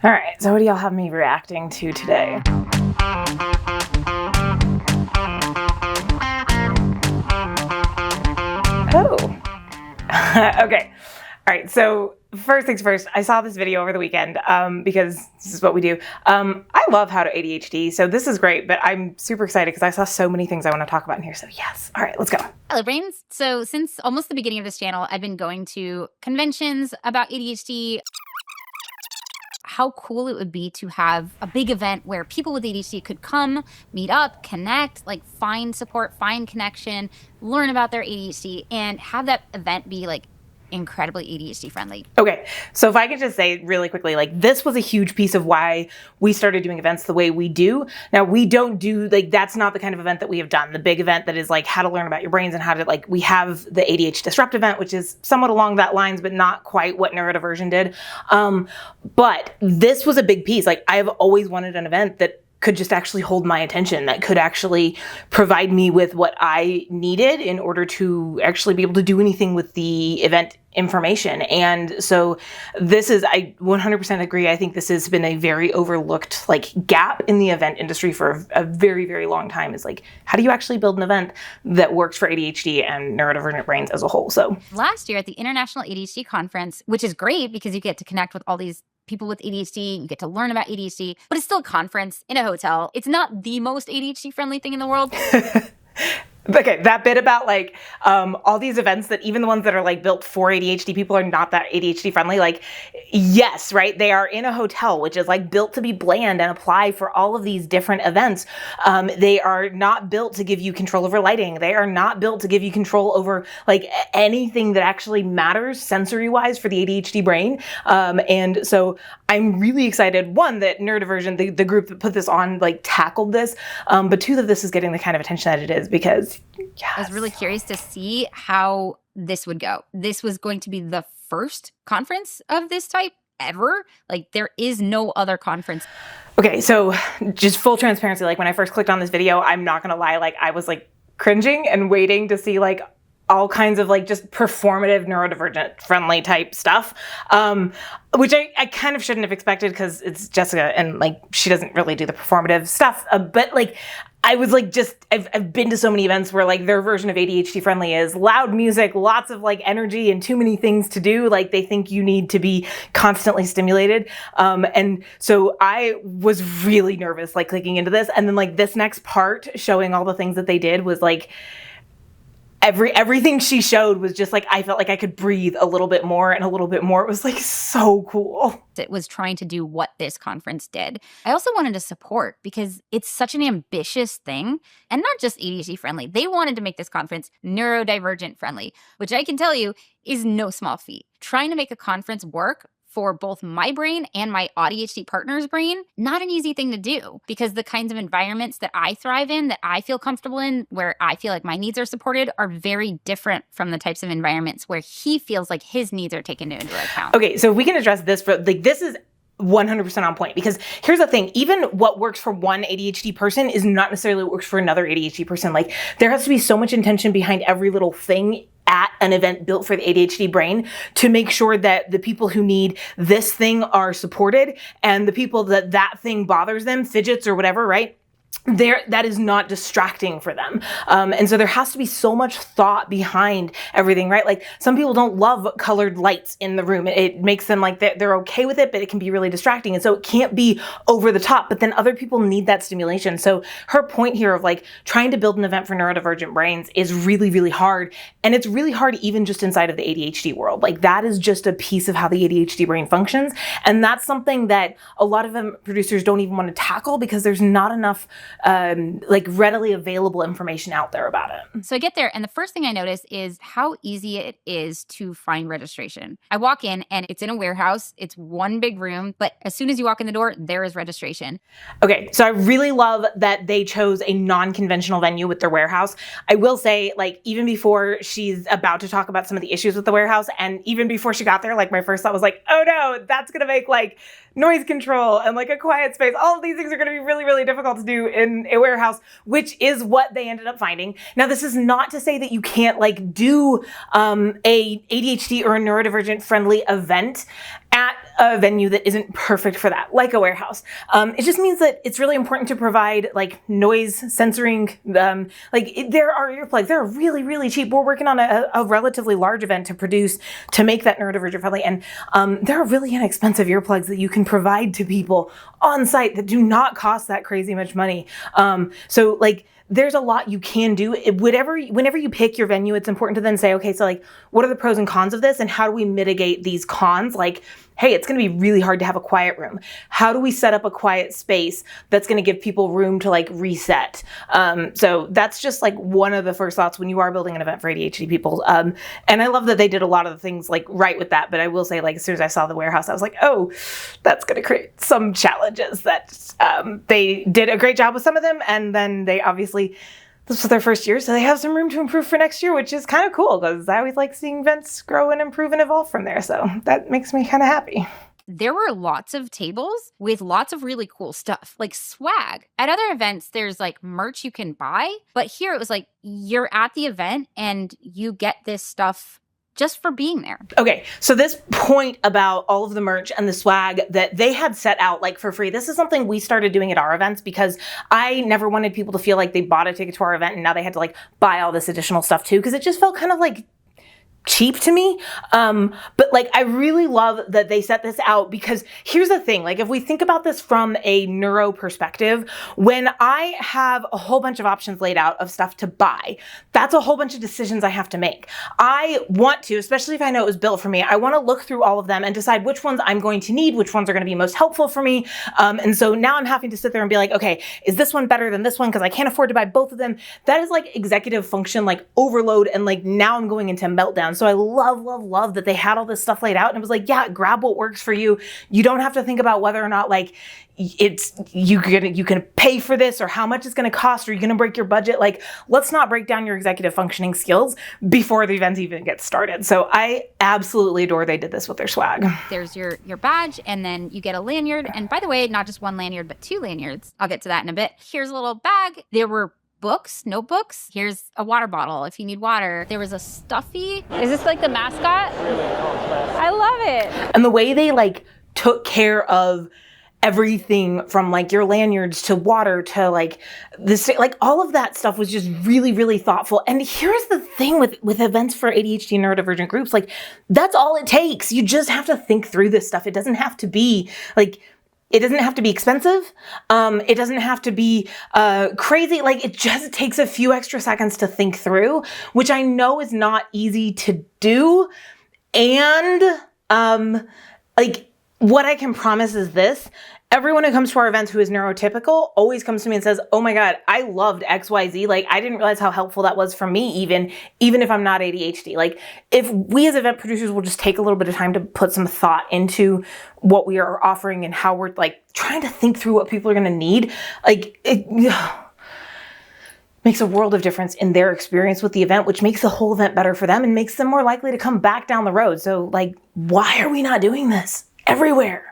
All right, so what do y'all have me reacting to today? Oh, okay. All right, so first things first, I saw this video over the weekend because this is what we do. I love how to ADHD, so this is great, but I'm super excited because I saw so many things I want to talk about in here, so yes. All right, let's go. Hello, brains. So since almost the beginning of this channel, I've been going to conventions about ADHD. How cool it would be to have a big event where people with ADHD could come, meet up, connect, like find support, find connection, learn about their ADHD, and have that event be like incredibly ADHD friendly. Okay, so if I could just say really quickly, like this was a huge piece of why we started doing events the way we do. Now we don't do, like that's not the kind of event that we have done. The big event that is like how to learn about your brains and how to like, we have the ADHD Disrupt event, which is somewhat along that lines, but not quite what neurodivergent did. But this was a big piece. Like I've always wanted an event that could just actually hold my attention, that could actually provide me with what I needed in order to actually be able to do anything with the event information. And so this is, I 100% agree. I think this has been a very overlooked like gap in the event industry for a very, very long time, is like, how do you actually build an event that works for ADHD and neurodivergent brains as a whole? So last year at the International ADHD Conference, which is great because you get to connect with all these people with ADHD, you get to learn about ADHD, but it's still a conference in a hotel. It's not the most ADHD friendly thing in the world. Okay, that bit about like all these events that even the ones that are like built for ADHD people are not that ADHD friendly. Like, yes, right? They are in a hotel, which is like built to be bland and apply for all of these different events. They are not built to give you control over lighting. They are not built to give you control over like anything that actually matters sensory wise for the ADHD brain. And so I'm really excited, one, that neurodivergent, the group that put this on, like tackled this, but two, that this is getting the kind of attention that it is, because yes. I was really curious to see how this would go. This was going to be the first conference of this type ever. Like there is no other conference. Okay, so just full transparency, like when I first clicked on this video, I'm not gonna lie, like I was like cringing and waiting to see like all kinds of like just performative neurodivergent friendly type stuff, which I kind of shouldn't have expected because it's Jessica and like she doesn't really do the performative stuff, but like I was like, just, I've been to so many events where like their version of ADHD friendly is loud music, lots of like energy and too many things to do. Like they think you need to be constantly stimulated. And so I was really nervous, like clicking into this. And then like this next part showing all the things that they did was like, everything she showed was just like, I felt like I could breathe a little bit more and a little bit more. It was like so cool. It was trying to do what this conference did. I also wanted to support because it's such an ambitious thing and not just ADHD friendly. They wanted to make this conference neurodivergent friendly, which I can tell you is no small feat. Trying to make a conference work for both my brain and my ADHD partner's brain, not an easy thing to do because the kinds of environments that I thrive in, that I feel comfortable in, where I feel like my needs are supported are very different from the types of environments where he feels like his needs are taken into account. Okay, so we can address this for like, this is 100% on point, because here's the thing, even what works for one ADHD person is not necessarily what works for another ADHD person. Like there has to be so much intention behind every little thing at an event built for the ADHD brain to make sure that the people who need this thing are supported and the people that that thing bothers them, fidgets or whatever, right? That is not distracting for them. And so there has to be so much thought behind everything, right? Like some people don't love colored lights in the room. It makes them like they're okay with it, but it can be really distracting. And so it can't be over the top, but then other people need that stimulation. So her point here of like trying to build an event for neurodivergent brains is really, really hard. And it's really hard even just inside of the ADHD world. Like that is just a piece of how the ADHD brain functions. And that's something that a lot of producers don't even want to tackle because there's not enough like readily available information out there about it. So I get there and the first thing I notice is how easy it is to find registration. I walk in and it's in a warehouse. It's one big room, but as soon as you walk in the door, there is registration. Okay, so I really love that they chose a non-conventional venue with their warehouse. I will say, like, even before she's about to talk about some of the issues with the warehouse, and even before she got there, like my first thought was like, oh no, that's gonna make like noise control and like a quiet space. All of these things are gonna be really, really difficult to do in a warehouse, which is what they ended up finding. Now, this is not to say that you can't like do a ADHD or a neurodivergent friendly event at a venue that isn't perfect for that, like a warehouse. It just means that it's really important to provide like noise censoring. There are earplugs. They're really, really cheap. We're working on a relatively large event to make that neurodivergent friendly. And there are really inexpensive earplugs that you can provide to people on site that do not cost that crazy much money. There's a lot you can do. Whenever you pick your venue, it's important to then say, okay, so like, what are the pros and cons of this? And how do we mitigate these cons? Like, hey, it's going to be really hard to have a quiet room. How do we set up a quiet space that's going to give people room to like reset? So that's just like one of the first thoughts when you are building an event for ADHD people. And I love that they did a lot of the things like right with that. But I will say, like, as soon as I saw the warehouse, I was like, oh, that's going to create some challenges that they did a great job with some of them. And then they obviously, this was their first year, so they have some room to improve for next year, which is kind of cool because I always like seeing events grow and improve and evolve from there. So that makes me kind of happy. There were lots of tables with lots of really cool stuff, like swag. At other events, there's like merch you can buy, but here it was like you're at the event and you get this stuff just for being there. Okay, so this point about all of the merch and the swag that they had set out like for free, this is something we started doing at our events because I never wanted people to feel like they bought a ticket to our event and now they had to like buy all this additional stuff too, because it just felt kind of like cheap to me. But like, I really love that they set this out because here's the thing, like if we think about this from a neuro perspective, when I have a whole bunch of options laid out of stuff to buy, that's a whole bunch of decisions I have to make. I want to, especially if I know it was built for me, I want to look through all of them and decide which ones I'm going to need, which ones are going to be most helpful for me. And so now I'm having to sit there and be like, okay, is this one better than this one? Because I can't afford to buy both of them. That is like executive function, like overload. And like now I'm going into meltdown. So I love that they had all this stuff laid out and it was like, yeah, grab what works for you. You don't have to think about whether or not like you can pay for this or how much it's going to cost or you're going to break your budget. Like, let's not break down your executive functioning skills before the event even gets started. So I absolutely adore they did this with their swag. There's your badge and then you get a lanyard. And by the way, not just one lanyard, but 2 lanyards. I'll get to that in a bit. Here's a little bag. There were books, notebooks. Here's a water bottle if you need water. There was a stuffy. Is this like the mascot? I love it. And the way they like took care of everything from like your lanyards to water to like this, like all of that stuff was just really, really thoughtful. And here's the thing with events for ADHD neurodivergent groups, like that's all it takes. You just have to think through this stuff. It doesn't have to be like, it doesn't have to be expensive. It doesn't have to be crazy. Like it just takes a few extra seconds to think through, which I know is not easy to do. And like what I can promise is this. Everyone who comes to our events who is neurotypical always comes to me and says, oh my God, I loved XYZ. Like I didn't realize how helpful that was for me even if I'm not ADHD. Like if we as event producers will just take a little bit of time to put some thought into what we are offering and how we're like trying to think through what people are going to need, like it makes a world of difference in their experience with the event, which makes the whole event better for them and makes them more likely to come back down the road. So like, why are we not doing this everywhere?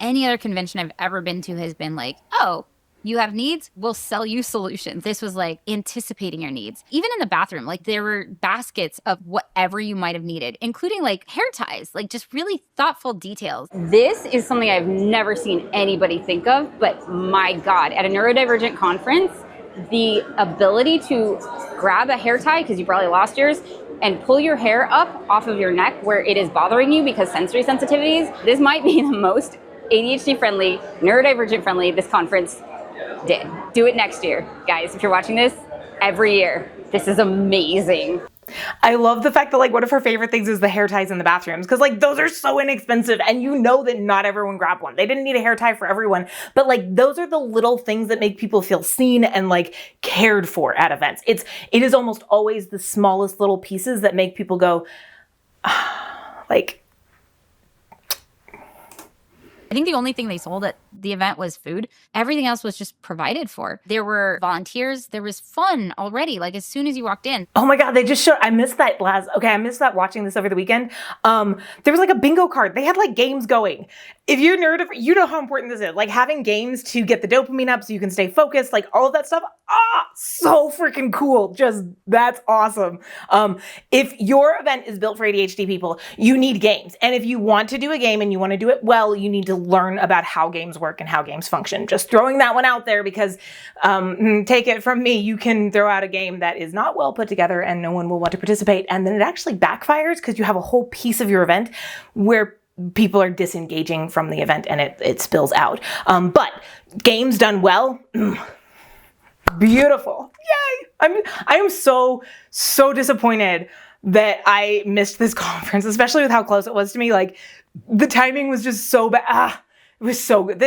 Any other convention I've ever been to has been like, oh, you have needs? We'll sell you solutions. This was like anticipating your needs. Even in the bathroom, like there were baskets of whatever you might have needed, including like hair ties, like just really thoughtful details. This is something I've never seen anybody think of, but my God, at a neurodivergent conference, the ability to grab a hair tie, because you probably lost yours, and pull your hair up off of your neck where it is bothering you because sensory sensitivities, this might be the most ADHD-friendly, neurodivergent-friendly this conference did. Do it next year. Guys, if you're watching this, every year. This is amazing. I love the fact that like one of her favorite things is the hair ties in the bathrooms because like those are so inexpensive and you know that not everyone grabbed one. They didn't need a hair tie for everyone, but like those are the little things that make people feel seen and like cared for at events. It is almost always the smallest little pieces that make people go like, I think the only thing they sold at the event was food. Everything else was just provided for. There were volunteers. There was fun already, like as soon as you walked in. Oh my God, they just showed, I missed that watching this over the weekend. There was like a bingo card. They had like games going if you're neurodivergent, you know how important this is. Like having games to get the dopamine up so you can stay focused, like all of that stuff. So freaking cool. Just, that's awesome. If your event is built for ADHD people, you need games. And if you want to do a game and you want to do it well, you need to learn about how games work and how games function. Just throwing that one out there because, take it from me, you can throw out a game that is not well put together and no one will want to participate. And then it actually backfires because you have a whole piece of your event where people are disengaging from the event and it spills out. But games done well, beautiful. Yay. I am so disappointed that I missed this conference, especially with how close it was to me. Like the timing was just so bad. It was so good.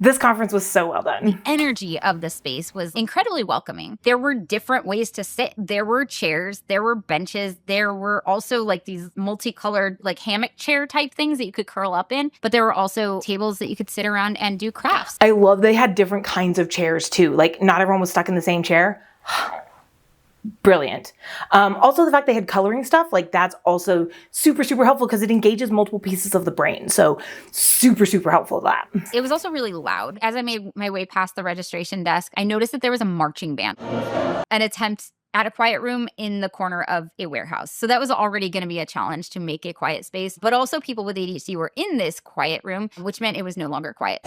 This conference was so well done. The energy of the space was incredibly welcoming. There were different ways to sit. There were chairs, there were benches, there were also like these multicolored like hammock chair type things that you could curl up in, but there were also tables that you could sit around and do crafts. I love they had different kinds of chairs too. Like not everyone was stuck in the same chair. Brilliant. Also the fact they had coloring stuff, like that's also super helpful because it engages multiple pieces of the brain. So super helpful that. It was also really loud. As I made my way past the registration desk, I noticed that there was a marching band, an attempt at a quiet room in the corner of a warehouse. So that was already going to be a challenge to make a quiet space, but also people with ADHD were in this quiet room, which meant it was no longer quiet.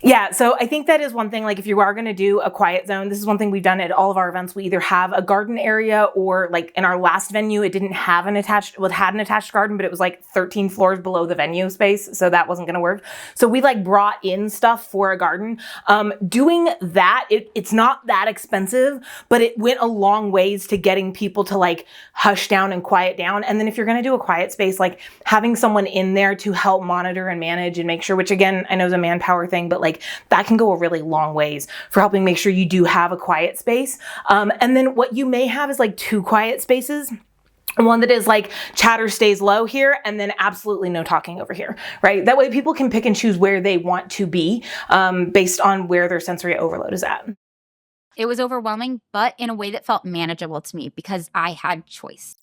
Yeah, so I think that is one thing, like if you are going to do a quiet zone, this is one thing we've done at all of our events. We either have a garden area or like in our last venue, it didn't have an attached, well, it had an attached garden, but it was like 13 floors below the venue space. So that wasn't going to work. So we like brought in stuff for a garden. Doing that, it's not that expensive, but it went a long ways to getting people to like hush down and quiet down. And then if you're going to do a quiet space, like having someone in there to help monitor and manage and make sure, which again, I know is a manpower thing, but like that can go a really long ways for helping make sure you do have a quiet space. And then what you may have is like 2 quiet spaces. One that is like chatter stays low here and then absolutely no talking over here, right? That way people can pick and choose where they want to be based on where their sensory overload is at. It was overwhelming, but in a way that felt manageable to me because I had choice.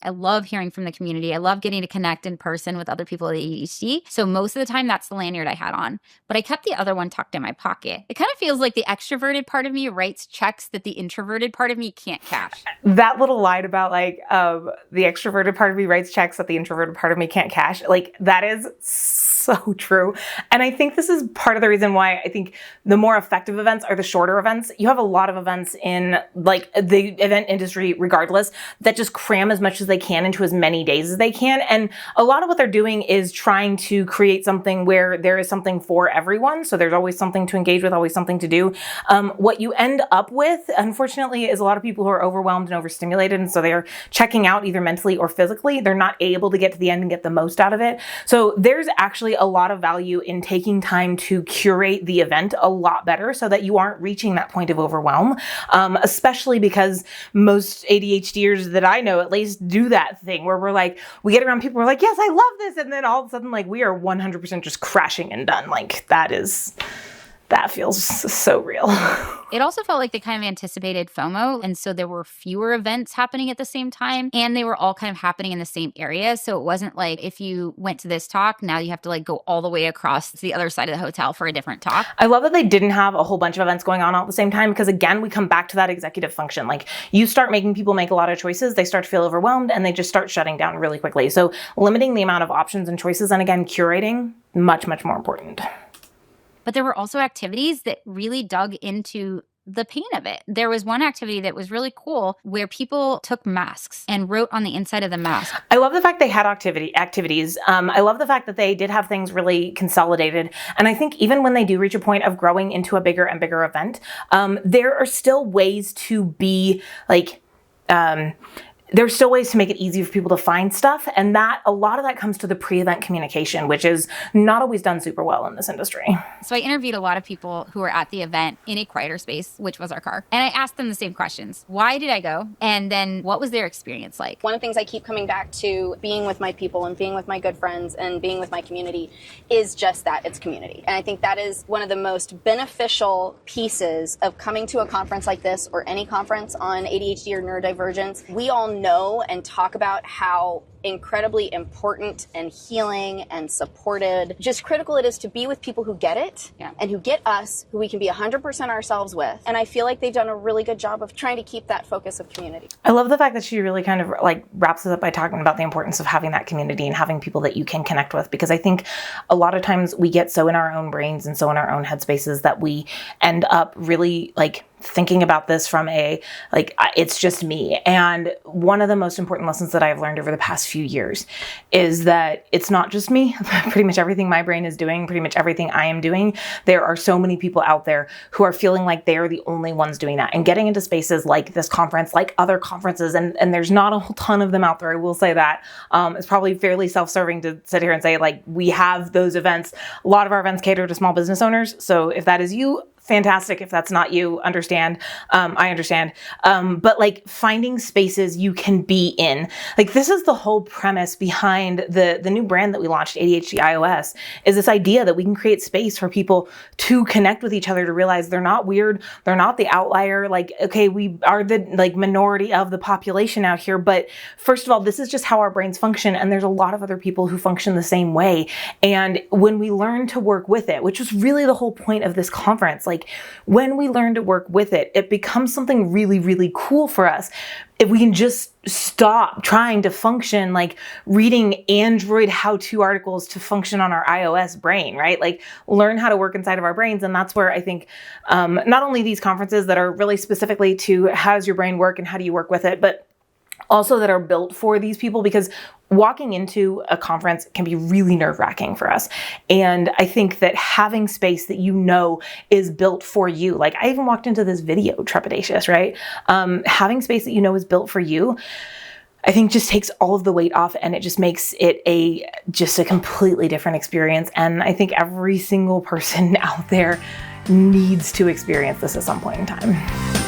I love hearing from the community. I love getting to connect in person with other people with ADHD. So most of the time, that's the lanyard I had on. But I kept the other one tucked in my pocket. It kind of feels like the extroverted part of me writes checks that the introverted part of me can't cash. That little line about like the extroverted part of me writes checks that the introverted part of me can't cash. Like that is so true. And I think this is part of the reason why I think the more effective events are the shorter events. You have a lot of events in like the event industry regardless that just cram as much as they can into as many days as they can. And a lot of what they're doing is trying to create something where there is something for everyone. So there's always something to engage with, always something to do. What you end up with, unfortunately, is a lot of people who are overwhelmed and overstimulated. And so they're checking out either mentally or physically. They're not able to get to the end and get the most out of it. So there's actually a lot of value in taking time to curate the event a lot better so that you aren't reaching that point of overwhelm, especially because most ADHDers that I know at least do that thing where we're like, we get around people, we're like, yes, I love this. And then all of a sudden, like we are 100% just crashing and done. Like that feels so real. It also felt like they kind of anticipated FOMO. And so there were fewer events happening at the same time. And they were all kind of happening in the same area. So it wasn't like if you went to this talk, now you have to like go all the way across to the other side of the hotel for a different talk. I love that they didn't have a whole bunch of events going on all at the same time. Because again, we come back to that executive function. Like you start making people make a lot of choices. They start to feel overwhelmed and they just start shutting down really quickly. So limiting the amount of options and choices. And again, curating, much more important. But there were also activities that really dug into the pain of it. There was one activity that was really cool where people took masks and wrote on the inside of the mask. I love the fact they had activities. I love the fact that they did have things really consolidated. And I think even when they do reach a point of growing into a bigger and bigger event, there are still ways to be like, there's still ways to make it easier for people to find stuff. And that a lot of that comes to the pre-event communication, which is not always done super well in this industry. So I interviewed a lot of people who were at the event in a quieter space, which was our car. And I asked them the same questions. Why did I go? And then what was their experience like? One of the things I keep coming back to being with my people and being with my good friends and being with my community is just that, it's community. And I think that is one of the most beneficial pieces of coming to a conference like this or any conference on ADHD or neurodivergence. We all know and talk about how incredibly important and healing and supported, just critical it is to be with people who get it and who get us, who we can be 100% ourselves with. And I feel like they've done a really good job of trying to keep that focus of community. I love the fact that she really kind of like wraps it up by talking about the importance of having that community and having people that you can connect with, because I think a lot of times we get so in our own brains and so in our own headspaces that we end up really like thinking about this from it's just me. And one of the most important lessons that I've learned over the past few years is that it's not just me. Pretty much everything my brain is doing, pretty much everything I am doing, there are so many people out there who are feeling like they are the only ones doing that. And getting into spaces like this conference, like other conferences, and there's not a whole ton of them out there, I will say that. It's probably fairly self-serving to sit here and say, like, we have those events. A lot of our events cater to small business owners. So if that is you, fantastic. If that's not you, understand. I understand. But like finding spaces you can be in, like this is the whole premise behind the new brand that we launched, ADHD iOS, is this idea that we can create space for people to connect with each other, to realize they're not weird. They're not the outlier. Like, okay, we are the like minority of the population out here. But first of all, this is just how our brains function. And there's a lot of other people who function the same way. And when we learn to work with it, which was really the whole point of this conference, like when we learn to work with it, it becomes something really, really cool for us. If we can just stop trying to function like reading Android how-to articles to function on our iOS brain, right? Like learn how to work inside of our brains. And that's where I think not only these conferences that are really specifically to how does your brain work and how do you work with it, but also that are built for these people, because walking into a conference can be really nerve-wracking for us. And I think that having space that you know is built for you, like I even walked into this video trepidatious, right? Having space that you know is built for you, I think just takes all of the weight off, and it just makes it just a completely different experience. And I think every single person out there needs to experience this at some point in time.